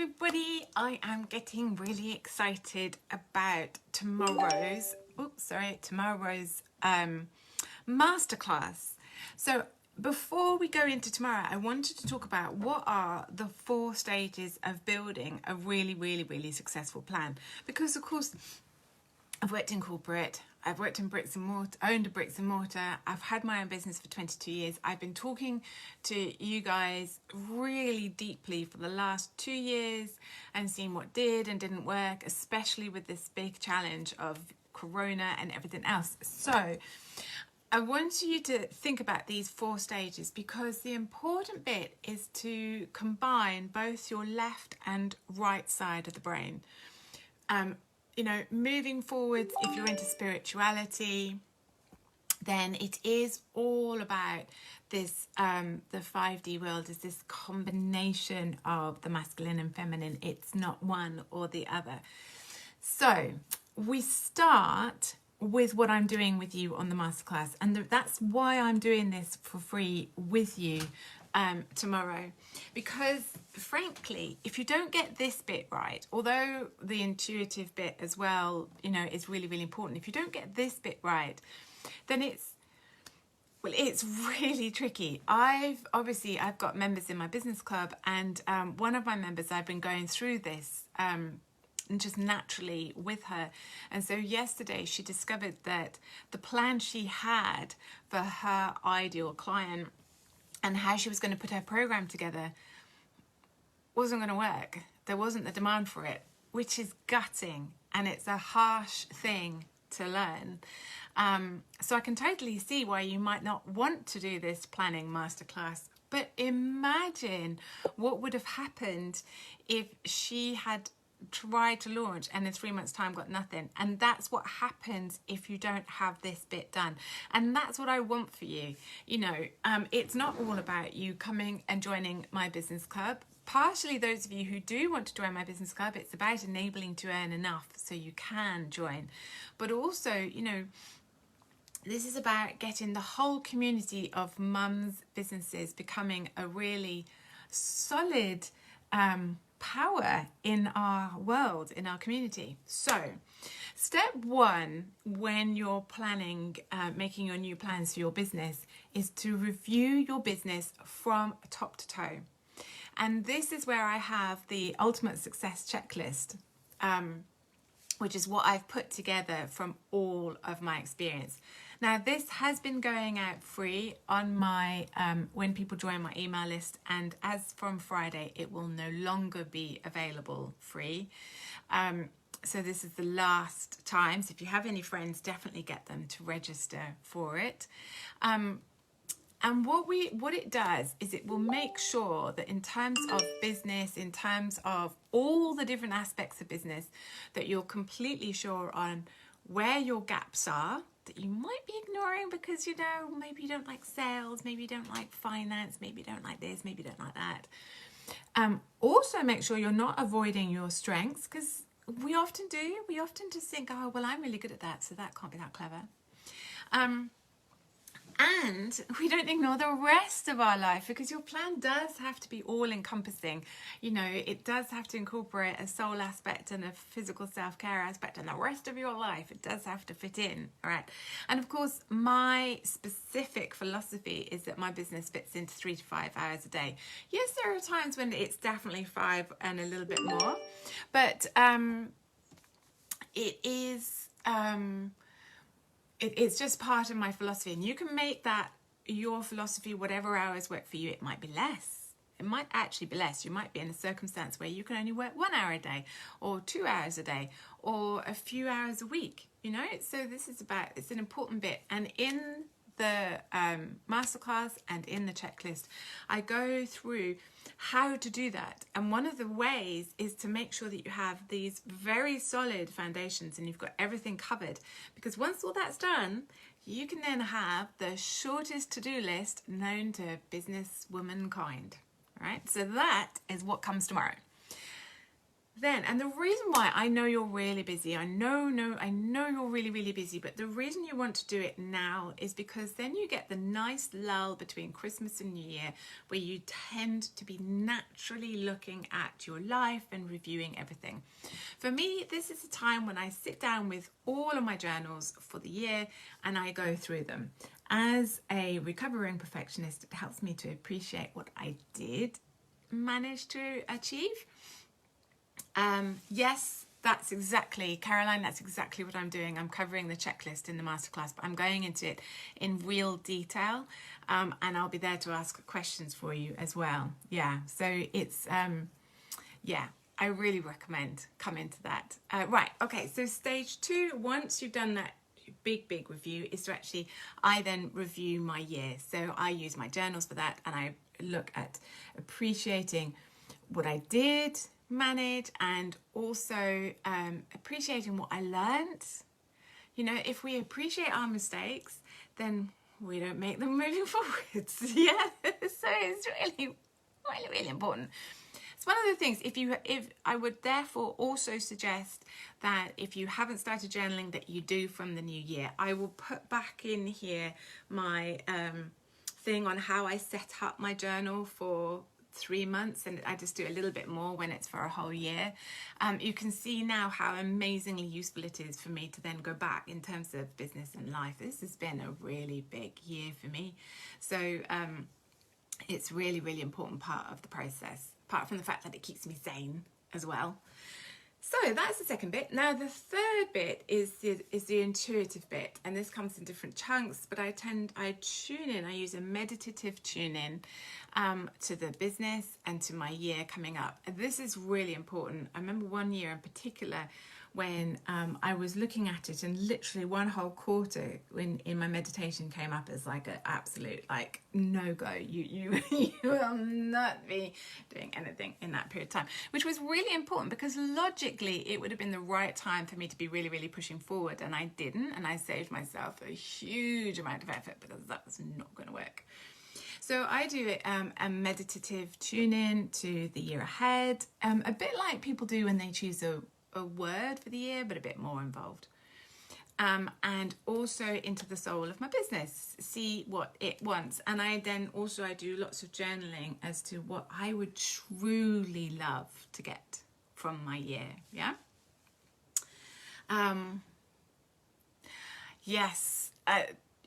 everybody, I am getting really excited about tomorrow's masterclass. So before we go into tomorrow, I wanted to talk about what are the 4 stages of building a really successful plan. Because of course, I've worked in corporate, I've worked in bricks and mortar, owned a bricks and mortar, I've had my own business for 22 years. I've been talking to you guys really deeply for the last 2 years and seeing what did and didn't work, especially with this big challenge of Corona and everything else. So I want you to think about these 4 stages, because the important bit is to combine both your left and right side of the brain. You know, moving forwards, if you're into spirituality, then it is all about this, the 5D world is this combination of the masculine and feminine. It's not one or the other. So we start with what I'm doing with you on the masterclass, and that's why I'm doing this for free with you tomorrow, because frankly, if you don't get this bit right, although the intuitive bit as well, you know, is really important, if you don't get this bit right, then it's really tricky. I've got members in my business club, and one of my members, I've been going through this just naturally with her, and so yesterday she discovered that the plan she had for her ideal client and how she was going to put her program together wasn't going to work. There wasn't the demand for it, which is gutting, and it's a harsh thing to learn. So I can totally see why you might not want to do this planning masterclass, but imagine what would have happened if she had tried to launch and in 3 months' time got nothing. And that's what happens if you don't have this bit done. And that's what I want for you. You know, it's not all about you coming and joining my business club. Partially, those of you who do want to join my business club, it's about enabling to earn enough so you can join. But also, you know, this is about getting the whole community of mums businesses becoming a really solid power in our world, in our community. So step 1, when you're planning, making your new plans for your business, is to review your business from top to toe. And this is where I have the ultimate success checklist, which is what I've put together from all of my experience. Now, this has been going out free on my, when people join my email list, and as from Friday, it will no longer be available free. So this is the last time. So if you have any friends, definitely get them to register for it. And what it does is it will make sure that in terms of business, in terms of all the different aspects of business, that you're completely sure on where your gaps are, that you might be ignoring because, you know, maybe you don't like sales, maybe you don't like finance, maybe you don't like this, maybe you don't like that. Also make sure you're not avoiding your strengths, because we often do. We often just think, oh, well, I'm really good at that, so that can't be that clever. And we don't ignore the rest of our life, because your plan does have to be all-encompassing. You know, it does have to incorporate a soul aspect and a physical self-care aspect, and the rest of your life, it does have to fit in, all right? And of course, my specific philosophy is that my business fits into 3 to 5 hours a day. Yes, there are times when it's definitely 5 and a little bit more, but it is... It's just part of my philosophy, and you can make that your philosophy whatever hours work for you. It might be less. It might actually be less. You might be in a circumstance where you can only work 1 hour a day, or 2 hours a day, or a few hours a week, you know. So this is about, it's an important bit. And in the masterclass and in the checklist, I go through how to do that. And one of the ways is to make sure that you have these very solid foundations and you've got everything covered, because once all that's done, you can then have the shortest to-do list known to business womankind. All right, so that is what comes tomorrow. then, and the reason why, I know you're really busy, I know you're really busy, but the reason you want to do it now is because then you get the nice lull between Christmas and New Year, where you tend to be naturally looking at your life and reviewing everything. For me, this is a time when I sit down with all of my journals for the year and I go through them. As a recovering perfectionist, it helps me to appreciate what I did manage to achieve. Yes, that's exactly, Caroline, that's exactly what I'm doing. I'm covering the checklist in the masterclass, but I'm going into it in real detail, and I'll be there to ask questions for you as well. Yeah, so it's, yeah, I really recommend coming to that. Right, okay, so stage 2, once you've done that big review, is to actually, I then review my year. So I use my journals for that, and I look at appreciating what I did manage, and also appreciating what I learned. You know, if we appreciate our mistakes, then we don't make them moving forwards. Yeah, so it's really important. It's one of the things, if I would therefore also suggest that if you haven't started journaling, that you do from the new year. I will put back in here my thing on how I set up my journal for 3 months, and I just do a little bit more when it's for a whole year. You can see now how amazingly useful it is for me to then go back in terms of business and life. This has been a really big year for me, so it's really important part of the process, apart from the fact that it keeps me sane as well. So that's the second bit. Now the third bit is the intuitive bit, and this comes in different chunks, but I tune in, I use a meditative tune in to the business and to my year coming up. And this is really important. I remember one year in particular when I was looking at it, and literally one whole quarter in my meditation came up as like an absolute no-go. You will not be doing anything in that period of time, which was really important because logically it would have been the right time for me to be really pushing forward, and I didn't, and I saved myself a huge amount of effort because that was not going to work. So I do a meditative tune in to the year ahead, a bit like people do when they choose a word for the year, but a bit more involved, and also into the soul of my business, see what it wants. And I do lots of journaling as to what I would truly love to get from my year. Yes,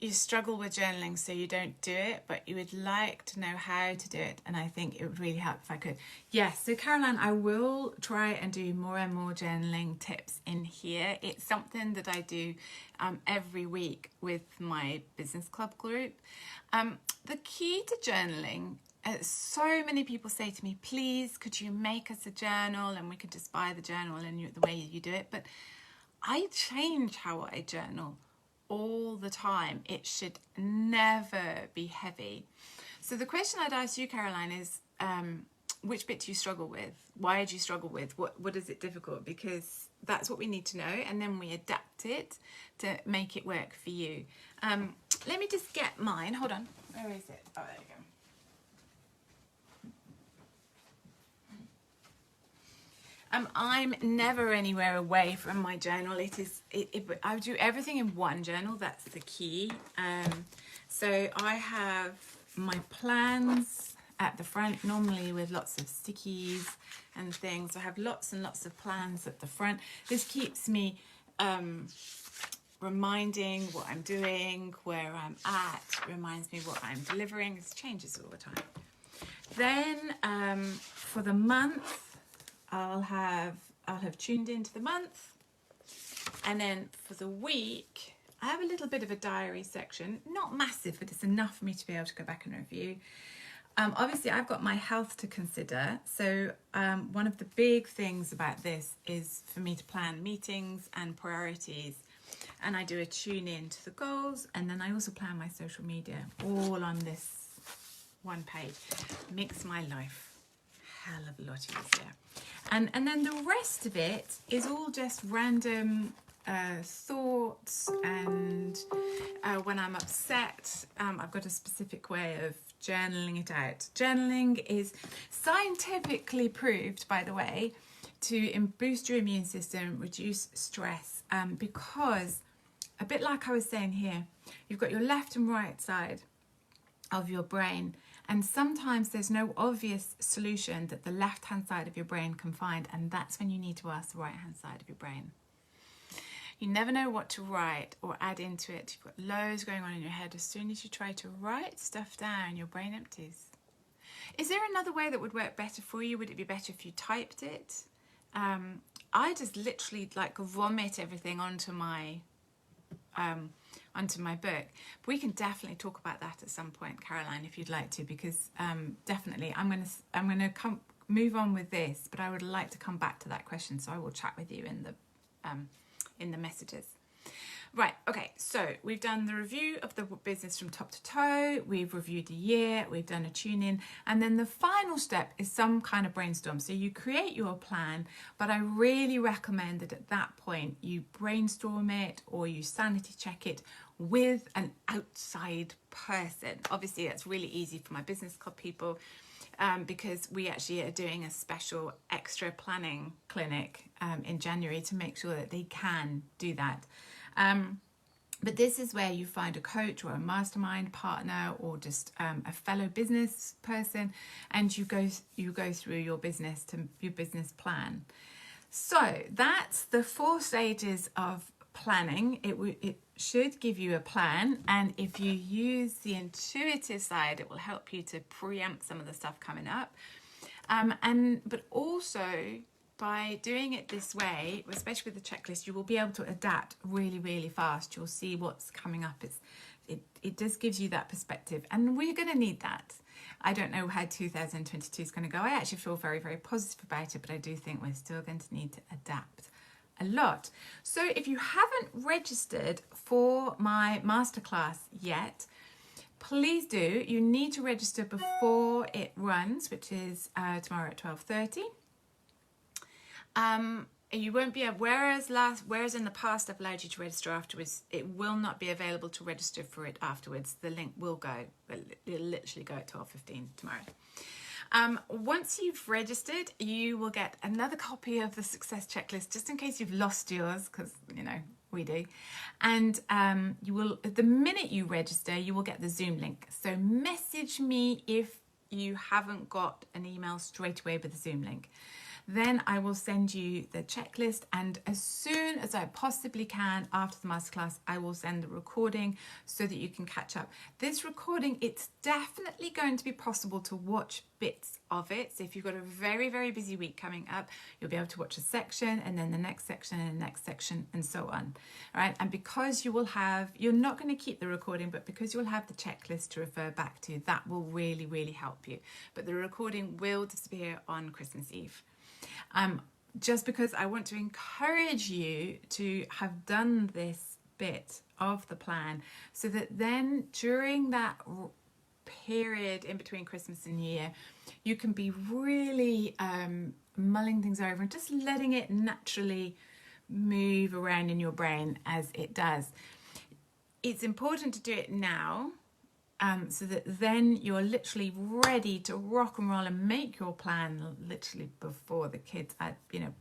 you struggle with journaling, so you don't do it, but you would like to know how to do it, and I think it would really help if I could. Yes, so Caroline, I will try and do more and more journaling tips in here. It's something that I do every week with my business club group. The key to journaling, so many people say to me, please, could you make us a journal, and we could just buy the journal and the way you do it. But I change how I journal all the time. It should never be heavy. So the question I'd ask you, Caroline, is which bit do you struggle with? Why do you struggle with? What is it difficult? Because that's what we need to know, and then we adapt it to make it work for you. Let me just get mine. Hold on. Where is it? Oh, there you go. I'm never anywhere away from my journal. I do everything in one journal. That's the key. So I have my plans at the front, normally with lots of stickies and things. I have lots and lots of plans at the front. This keeps me reminding what I'm doing, where I'm at, reminds me what I'm delivering. It changes all the time. Then for the month, I'll have tuned into the month, and then for the week I have a little bit of a diary section, not massive, but it's enough for me to be able to go back and review. Obviously I've got my health to consider, so one of the big things about this is for me to plan meetings and priorities, and I do a tune in to the goals, and then I also plan my social media all on this one page. Makes my life hell of a lot easier. And then the rest of it is all just random thoughts, and when I'm upset, I've got a specific way of journaling it out. Journaling is scientifically proved, by the way, to boost your immune system, reduce stress, because a bit like I was saying here, you've got your left and right side of your brain, and sometimes there's no obvious solution that the left hand side of your brain can find, and that's when you need to ask the right hand side of your brain. You never know what to write or add into it. You've got loads going on in your head. As soon as you try to write stuff down, your brain empties. Is there another way that would work better for you? Would it be better if you typed it? I just literally like vomit everything onto my book. But we can definitely talk about that at some point, Caroline, if you'd like to, because definitely I'm gonna move on with this, but I would like to come back to that question, so I will chat with you in the messages. Right, okay, so we've done the review of the business from top to toe, we've reviewed the year, we've done a tune-in, and then the final step is some kind of brainstorm. So you create your plan, but I really recommend that at that point you brainstorm it or you sanity check it with an outside person. Obviously, that's really easy for my business club people, because we actually are doing a special extra planning clinic in January to make sure that they can do that. But this is where you find a coach or a mastermind partner or just a fellow business person, and you go through your business plan. So that's the 4 stages of planning. It should give you a plan, and if you use the intuitive side, it will help you to preempt some of the stuff coming up. But also, by doing it this way, especially with the checklist, you will be able to adapt really, really fast. You'll see what's coming up. It just gives you that perspective, and we're going to need that. I don't know how 2022 is going to go. I actually feel very, very positive about it, but I do think we're still going to need to adapt a lot. So if you haven't registered for my masterclass yet, please do. You need to register before it runs, which is tomorrow at 12:30. You won't be able, whereas in the past I've allowed you to register afterwards, it will not be available to register for it afterwards. The link will go, but it'll literally go at 12:15 tomorrow. Once you've registered, you will get another copy of the success checklist, just in case you've lost yours, because we do. And you will, the minute you register, you will get the Zoom link. So message me if you haven't got an email straight away with the Zoom link. Then I will send you the checklist, and as soon as I possibly can after the masterclass, I will send the recording so that you can catch up. This recording, it's definitely going to be possible to watch bits of it. So if you've got a very, very busy week coming up, you'll be able to watch a section, and then the next section, and the next section, and so on. All right, and because you're not going to keep the recording, but because you'll have the checklist to refer back to, that will really, really help you. But the recording will disappear on Christmas Eve. Just because I want to encourage you to have done this bit of the plan, so that then during that period in between Christmas and New Year, you can be really mulling things over and just letting it naturally move around in your brain as it does. It's important to do it now, so that then you're literally ready to rock and roll and make your plan literally before the kids,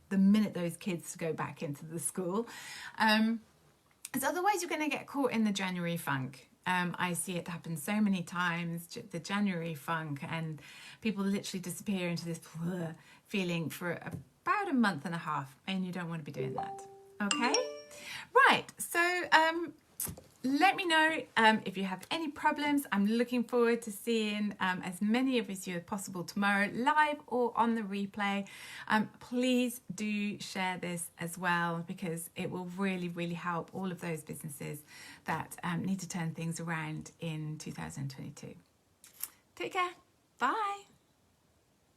the minute those kids go back into the school. Because otherwise you're going to get caught in the January funk. I see it happen so many times, the January funk, and people literally disappear into this feeling for about a month and a half, and you don't want to be doing that. Okay? Right, so let me know if you have any problems. I'm looking forward to seeing as many of you as possible tomorrow, live or on the replay. Please do share this as well, because it will really, really help all of those businesses that need to turn things around in 2022. Take care. Bye.